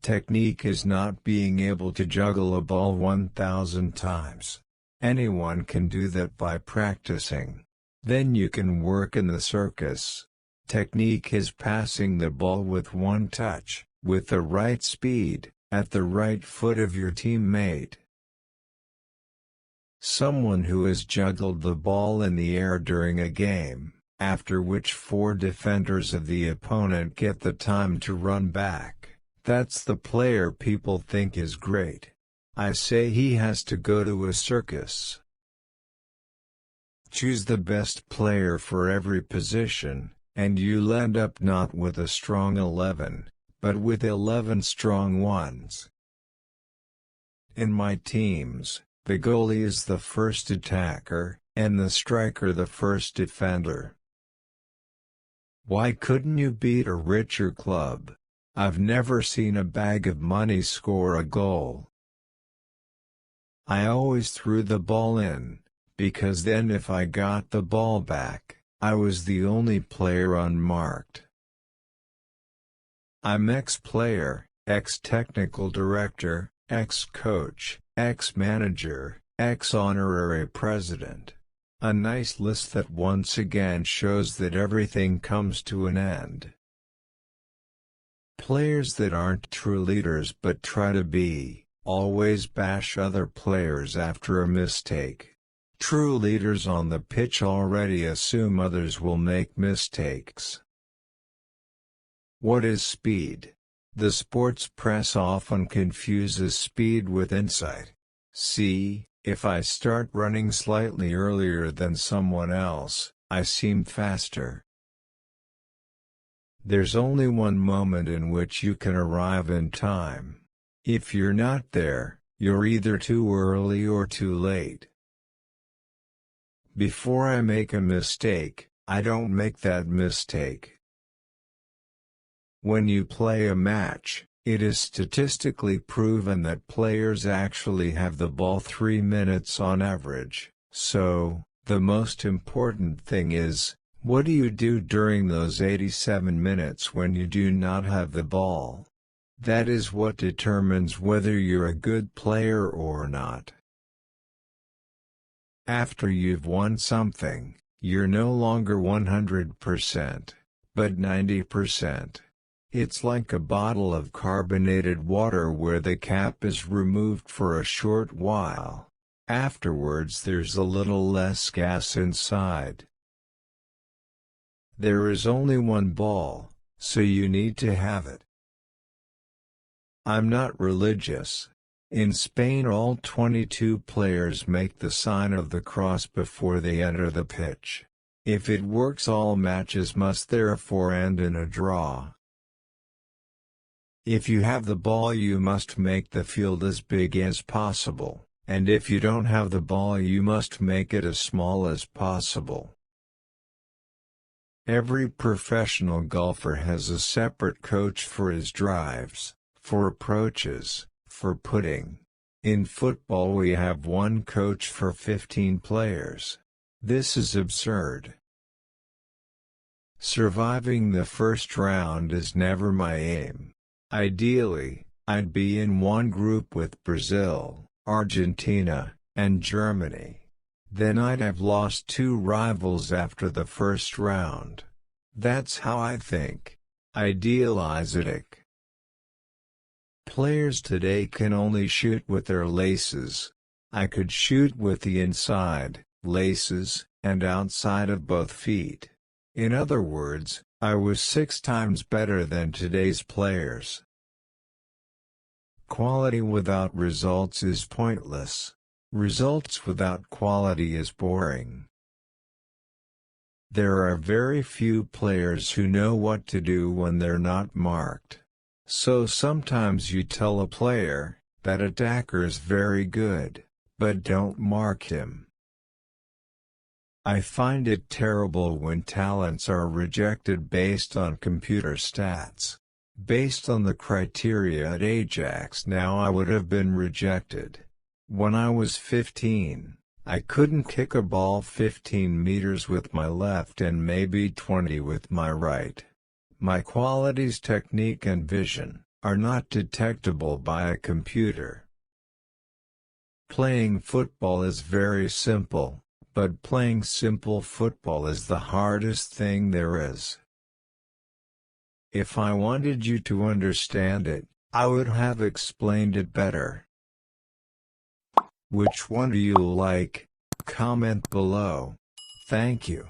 Technique is not being able to juggle a ball 1,000 times. Anyone can do that by practicing. Then you can work in the circus. Technique is passing the ball with one touch, with the right speed, at the right foot of your teammate. Someone who has juggled the ball in the air during a game, after which 4 defenders of the opponent get the time to run back, that's the player people think is great. I say he has to go to a circus. Choose the best player for every position, and you'll end up not with a strong 11, but with 11 strong ones. In my teams, the goalie is the first attacker, and the striker the first defender. Why couldn't you beat a richer club? I've never seen a bag of money score a goal. I always threw the ball in, because then if I got the ball back, I was the only player unmarked. I'm ex-player, ex-technical director, ex-coach, ex-manager, ex-honorary president. A nice list that once again shows that everything comes to an end. Players that aren't true leaders but try to be, always bash other players after a mistake. True leaders on the pitch already assume others will make mistakes. What is speed? The sports press often confuses speed with insight. See, if I start running slightly earlier than someone else, I seem faster. There's only one moment in which you can arrive in time. If you're not there, you're either too early or too late. Before I make a mistake, I don't make that mistake. When you play a match, it is statistically proven that players actually have the ball 3 minutes on average, so, the most important thing is, what do you do during those 87 minutes when you do not have the ball? That is what determines whether you're a good player or not. After you've won something, you're no longer 100%, but 90%. It's like a bottle of carbonated water where the cap is removed for a short while. Afterwards there's a little less gas inside. There is only one ball, so you need to have it. I'm not religious. In Spain all 22 players make the sign of the cross before they enter the pitch. If it works, all matches must therefore end in a draw. If you have the ball, you must make the field as big as possible, and if you don't have the ball, you must make it as small as possible. Every professional golfer has a separate coach for his drives, for approaches, for putting. In football we have one coach for 15 players. This is absurd. Surviving the first round is never my aim. Ideally, I'd be in one group with Brazil, Argentina, and Germany. Then I'd have lost 2 rivals after the first round. That's how I think. Idealistic. Players today can only shoot with their laces. I could shoot with the inside, laces, and outside of both feet. In other words, I was 6 times better than today's players. Quality without results is pointless. Results without quality is boring. There are very few players who know what to do when they're not marked. So sometimes you tell a player, that attacker's very good, but don't mark him. I find it terrible when talents are rejected based on computer stats. Based on the criteria at Ajax now I would have been rejected. When I was 15, I couldn't kick a ball 15 meters with my left and maybe 20 with my right. My qualities, technique and vision. are not detectable by a computer. Playing football is very simple, but playing simple football is the hardest thing there is. If I wanted you to understand it, I would have explained it better. Which one do you like? Comment below. Thank you.